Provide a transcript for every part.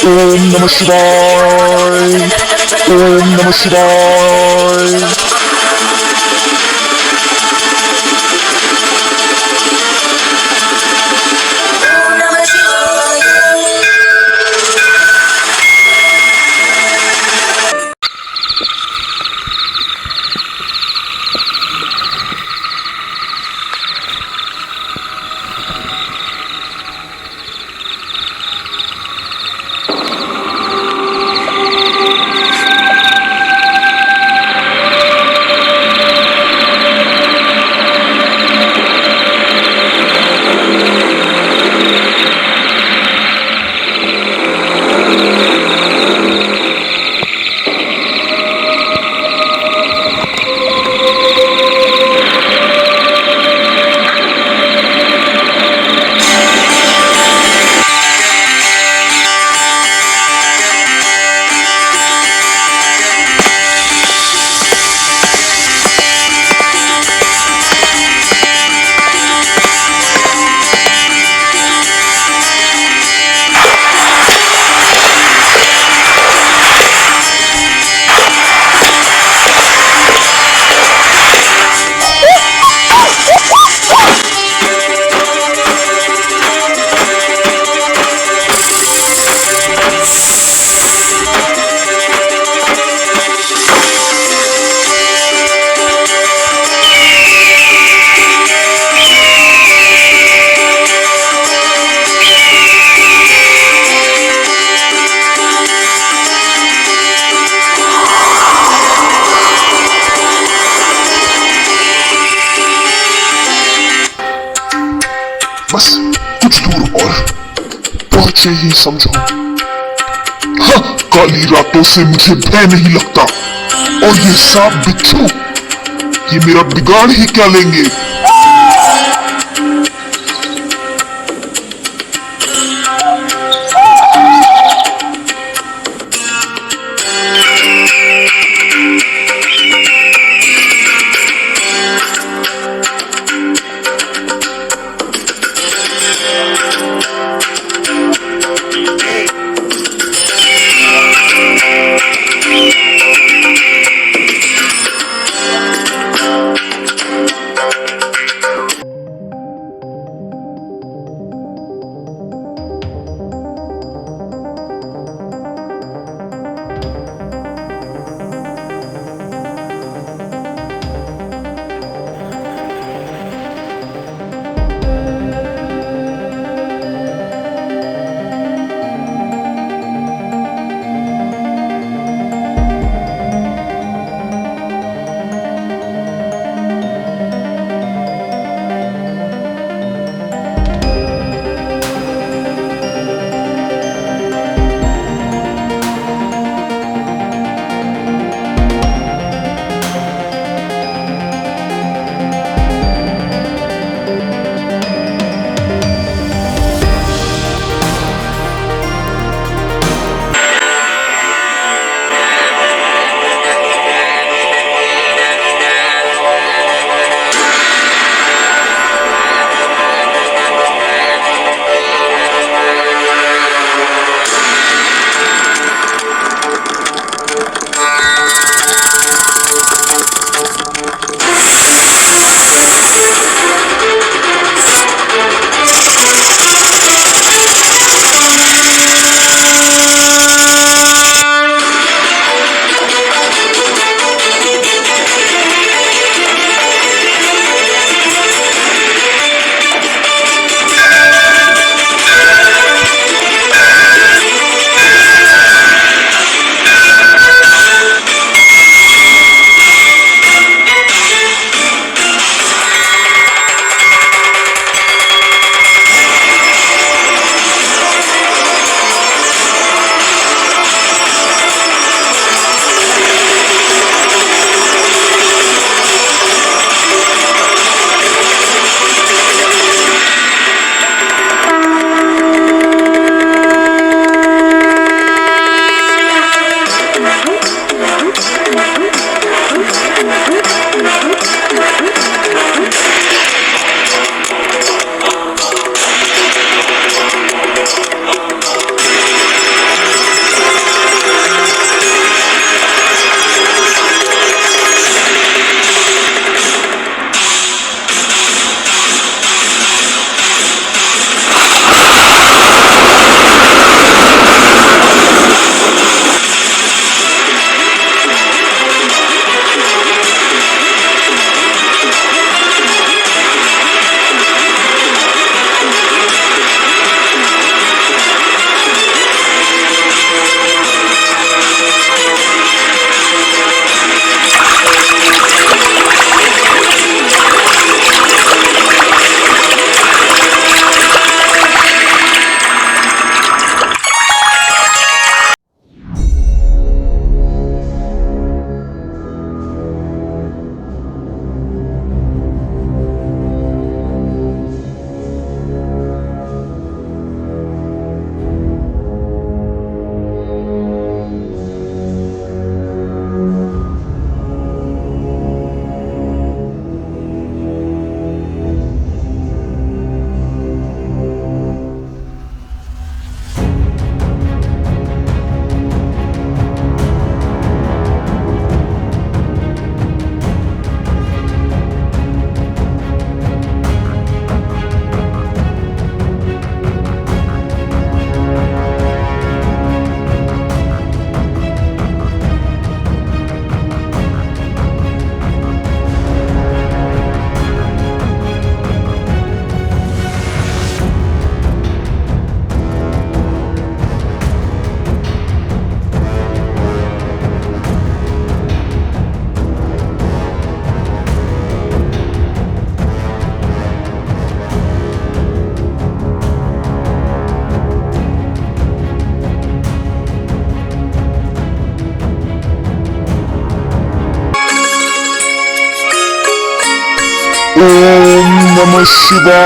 ओम नमः शिवाय। ओम नमः शिवाय। बस कुछ दूर और पहुंचे ही समझो। हाँ, काली रातों से मुझे भय नहीं लगता, और ये सांप बिच्छू ये मेरा बिगाड़ ही क्या लेंगे। ओम नमः शिवाय।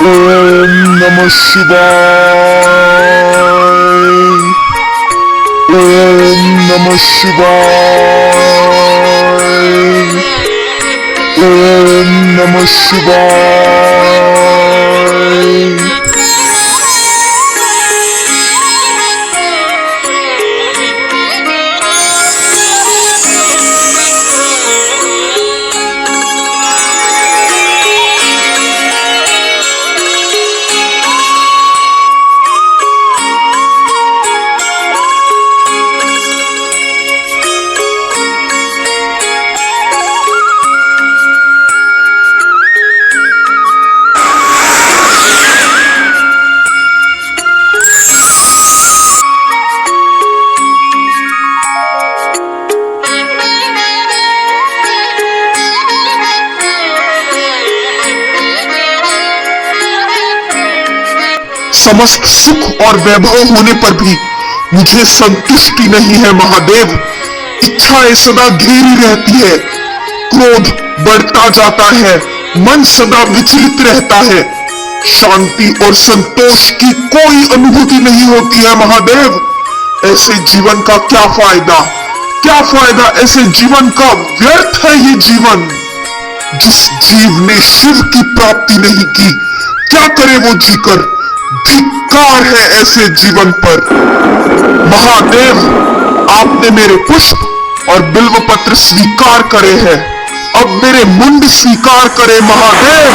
ओम नमः शिवाय। ओम नमः शिवाय। ओम नमः शिवाय। समस्त सुख और वैभव होने पर भी मुझे संतुष्टि नहीं है महादेव। इच्छाएं सदा घेरी रहती है, क्रोध बढ़ता जाता है, मन सदा विचलित रहता है, शांति और संतोष की कोई अनुभूति नहीं होती है महादेव। ऐसे जीवन का क्या फायदा, क्या फायदा ऐसे जीवन का। व्यर्थ है ये जीवन। जिस जीव ने शिव की प्राप्ति नहीं की, क्या करे वो जीकर। धिक्कार है ऐसे जीवन पर। महादेव, आपने मेरे पुष्प और बिल्व पत्र स्वीकार करे हैं, अब मेरे मुंड स्वीकार करे महादेव।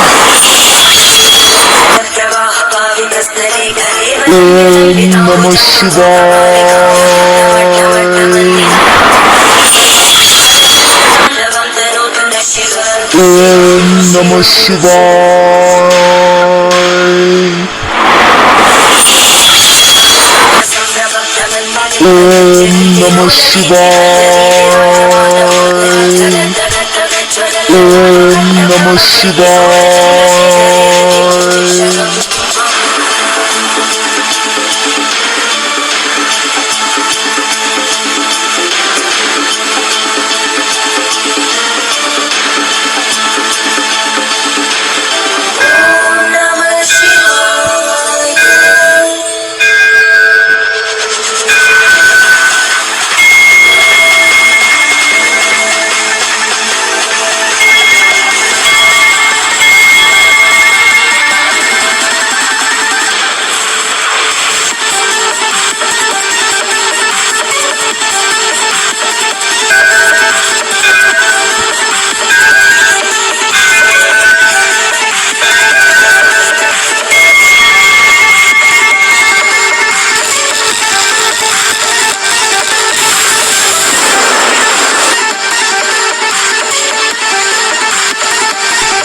ओम नमः शिवाय। ओम नमः शिवाय। ओम नमः शिवाय। ओम नमः शिवाय।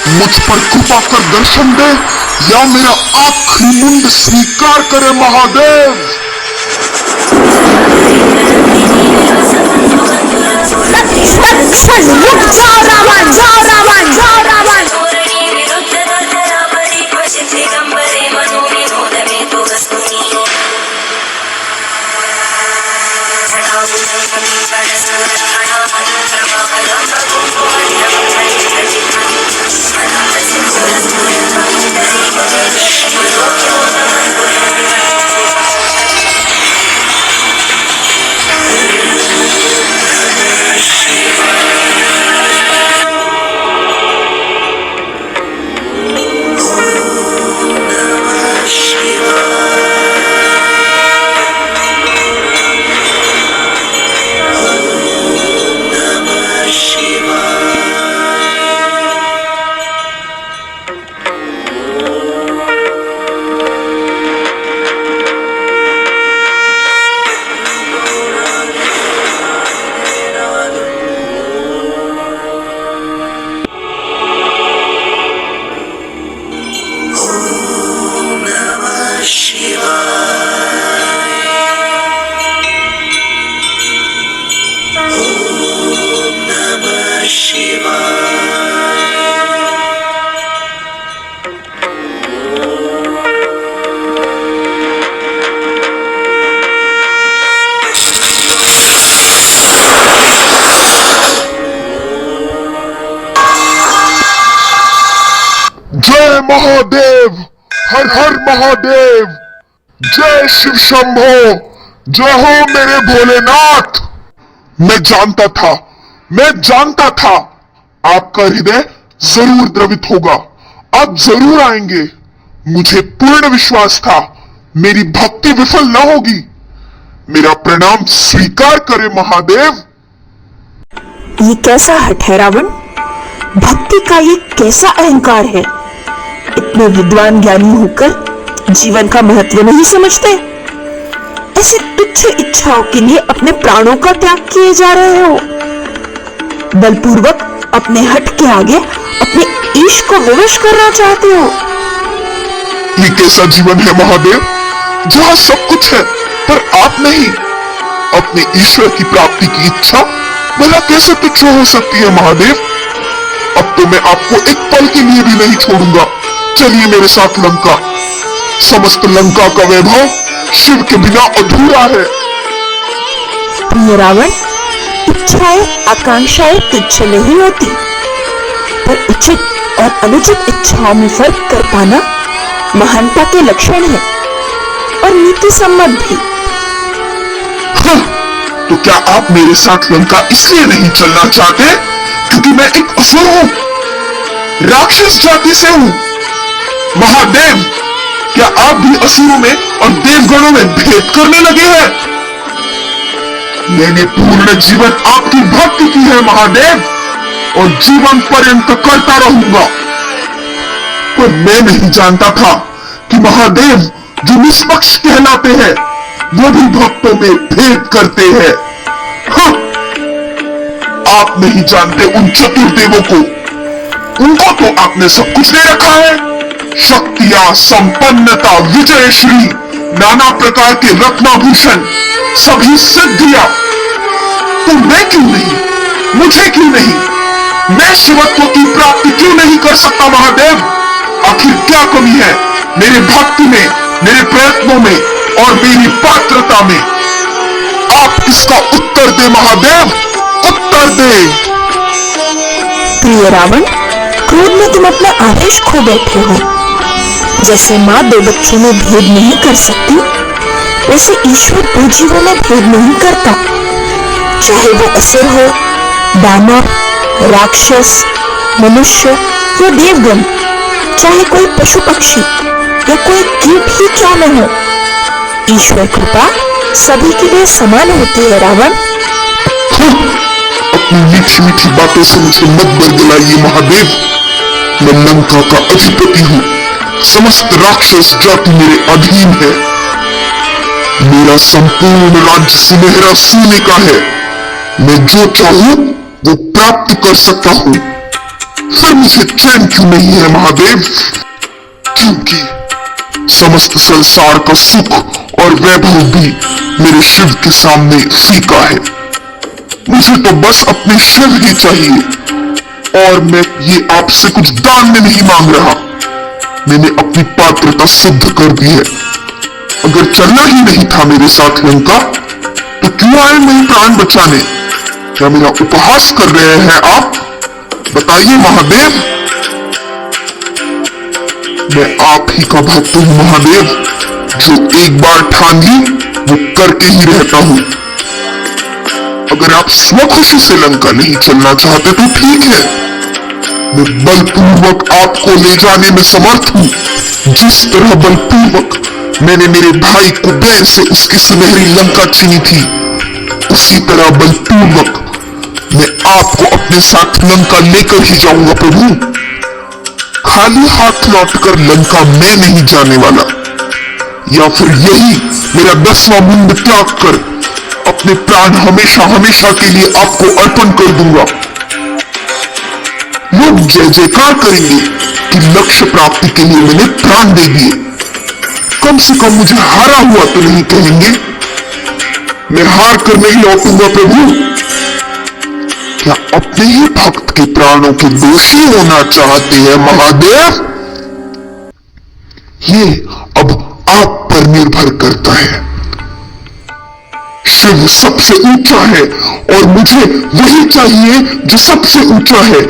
मुझ पर कृपा कर दर्शन दे या मेरा आखिरी मुंड स्वीकार करे महादेव। महादेव, हर हर महादेव, जय शिव शंभो, जय हो मेरे भोलेनाथ। मैं जानता था आपका हृदय जरूर द्रवित होगा, आप जरूर आएंगे। मुझे पूर्ण विश्वास था मेरी भक्ति विफल न होगी। मेरा प्रणाम स्वीकार करे महादेव। ये कैसा हठ है रावण? भक्ति का ये कैसा अहंकार है? इतने विद्वान ज्ञानी होकर जीवन का महत्व नहीं समझते। ऐसे तुच्छ इच्छाओं के लिए अपने प्राणों का त्याग किए जा रहे हो। बलपूर्वक अपने हठ के आगे अपने ईश को विवश करना चाहते हो। ये कैसा जीवन है महादेव, जहां सब कुछ है पर आप नहीं। अपने ईश्वर की प्राप्ति की इच्छा भला कैसे तुच्छ हो सकती है महादेव? अब तो मैं आपको एक पल के लिए भी नहीं छोड़ूंगा। चलिए मेरे साथ लंका। समस्त लंका का वैभव शिव के बिना अधूरा है। प्रिय रावण, इच्छाएं आकांक्षाएं तुच्छ नहीं होती, पर उचित और अनुचित इच्छाओं में फर्क कर पाना महानता के लक्षण है और नीति सम्मत भी। तो क्या आप मेरे साथ लंका इसलिए नहीं चलना चाहते क्योंकि मैं एक असुर हूं, राक्षस जाति से हूं? महादेव, क्या आप भी असुरों में और देवगणों में भेद करने लगे हैं? मैंने पूर्ण जीवन आपकी भक्ति की है महादेव, और जीवन पर्यंत करता रहूंगा। पर मैं नहीं जानता था कि महादेव जो निष्पक्ष कहलाते हैं वो भी भक्तों में भेद करते हैं। हाँ, आप नहीं जानते उन चतुर्देवों को। उनको तो आपने सब कुछ दे रखा है, शक्तियां, संपन्नता, विजय श्री, नाना प्रकार के रत्नाभूषण, सभी सिद्धियां। तो मैं क्यों नहीं, मुझे क्यों नहीं? मैं शिवत्व की प्राप्ति क्यों नहीं कर सकता महादेव? आखिर क्या कमी है मेरे भक्ति में, मेरे प्रयत्नों में और मेरी पात्रता में? आप इसका उत्तर दे महादेव, उत्तर दे। प्रिय रावण, क्रोध में तुम अपना आवेश खो बैठे हो। जैसे माँ दो बच्चों में भेद नहीं कर सकती, वैसे ईश्वर दो जीवों में भेद नहीं करता। चाहे वो असुर हो, दानव, राक्षस, मनुष्य या देवगण, चाहे कोई पशु पक्षी या कोई कीट ही क्यों न हो, ईश्वर कृपा सभी के लिए समान होती है रावण। अपनी मीठी मीठी बातों से मुझे मत बरगलाइए महादेव। मैं लंका का अधिपति हूँ, समस्त राक्षस जाति मेरे अधीन है। मेरा संपूर्ण राज्य सुनहरा सोने का है। मैं जो चाहूं वो प्राप्त कर सकता हूँ। फिर मुझे चैन क्यों नहीं है महादेव? क्योंकि समस्त संसार का सुख और वैभव भी मेरे शिव के सामने फीका है। मुझे तो बस अपने शिव ही चाहिए, और मैं ये आपसे कुछ दान में नहीं मांग रहा। मैंने अपनी पात्रता सिद्ध कर दी है। अगर चलना ही नहीं था मेरे साथ लंका, तो क्यों आए मेरे प्राण बचाने? क्या मेरा उपहास कर रहे हैं आप? बताइए महादेव। मैं आप ही का भक्त हूँ महादेव, जो एक बार ठान ली वो करके ही रहता हूँ। अगर आप स्वखुशी से लंका नहीं चलना चाहते तो ठीक है, मैं बलपूर्वक आपको ले जाने में समर्थ हूँ। जिस तरह बलपूर्वक मैंने मेरे भाई कुबेर से उसकी सुनहरी लंका छीनी थी, उसी तरह बलपूर्वक मैं आपको अपने साथ लंका लेकर ही जाऊंगा प्रभु। खाली हाथ लौटकर लंका में नहीं जाने वाला, या फिर यही मेरा 10वां मुंड त्याग कर अपने प्राण हमेशा हमेशा के लिए आपको अर्पण कर दूंगा। लोग जय जयकार करेंगे कि लक्ष्य प्राप्ति के लिए मैंने प्राण दे दिए। कम से कम मुझे हारा हुआ तो नहीं कहेंगे। मैं हार कर नहीं लौटूंगा प्रभु। क्या अपने ही भक्त के प्राणों के दोषी होना चाहते हैं महादेव? ये अब आप पर निर्भर करता है। शिव सबसे ऊंचा है और मुझे वही चाहिए जो सबसे ऊंचा है।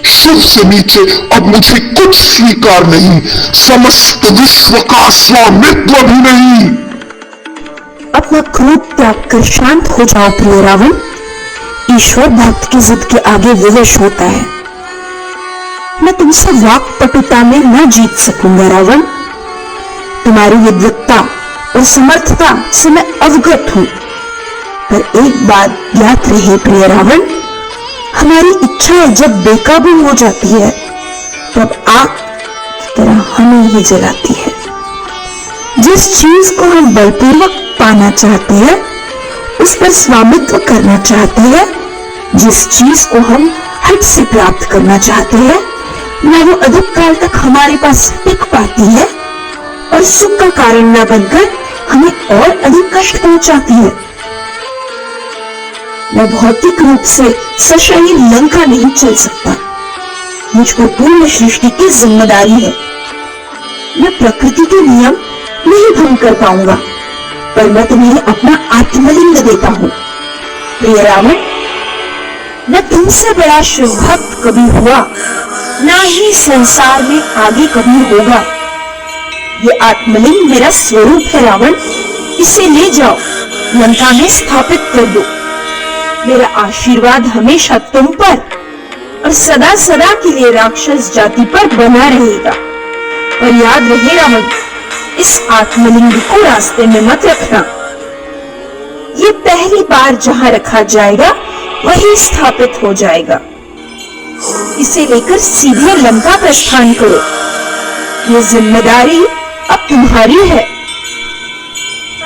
शिव से नीचे अब मुझे कुछ स्वीकार नहीं, समस्त विश्व का स्वामित्व भी नहीं। अपना क्रोध त्याग कर शांत हो जाओ प्रिय रावण। ईश्वर भक्त की जिद के आगे विवश होता है। मैं तुमसे वाक पटुता में न जीत सकूंगा रावण। तुम्हारी विद्वत्ता और समर्थता से मैं अवगत हूं, पर एक बात ज्ञात रहे प्रिय रावण, हमारी इच्छाएं जब बेकाबू हो जाती है तब आग की तरह हमें ही जलाती है। जिस चीज को हम बलपूर्वक पाना चाहते हैं, उस पर स्वामित्व करना चाहते हैं, जिस चीज को हम हट से प्राप्त करना चाहते हैं, न वो अधिक काल तक हमारे पास टिक पाती है और सुख का कारण न बनकर हमें और अधिक कष्ट पहुंचाती है। मैं भौतिक रूप से सशरीर लंका नहीं चल सकता। मुझ पर पूर्ण सृष्टि की जिम्मेदारी है। मैं प्रकृति के नियम नहीं भंग कर पाऊंगा, पर मैं तुम्हें अपना आत्मलिंग देता हूं। प्रिय रावण, न तुमसे बड़ा शिव भक्त कभी हुआ, ना ही संसार में आगे कभी होगा। ये आत्मलिंग मेरा स्वरूप है रावण, इसे ले जाओ, लंका में स्थापित कर दो। मेरा आशीर्वाद हमेशा तुम पर और सदा सदा के लिए राक्षस जाति पर बना रहेगा। और याद रहे रावण, इस आत्मलिंग को रास्ते में मत रखना। ये पहली बार जहां रखा जाएगा वही स्थापित हो जाएगा। इसे लेकर सीधे लंका प्रस्थान करो। ये जिम्मेदारी अब तुम्हारी है।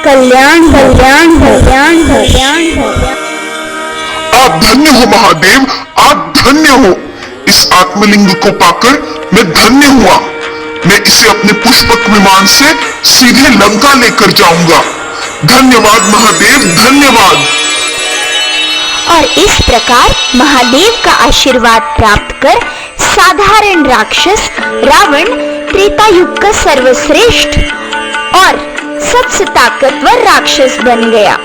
कल्याण कल्याण कल्याण कल्याण कल्याण। आप धन्य हो महादेव, आप धन्य हो। इस आत्मलिंग को पाकर मैं धन्य हुआ। मैं इसे अपने पुष्पक विमान से सीधे लंका लेकर जाऊंगा। धन्यवाद महादेव, धन्यवाद। और इस प्रकार महादेव का आशीर्वाद प्राप्त कर साधारण राक्षस रावण त्रेता युग का सर्वश्रेष्ठ और सबसे ताकतवर राक्षस बन गया।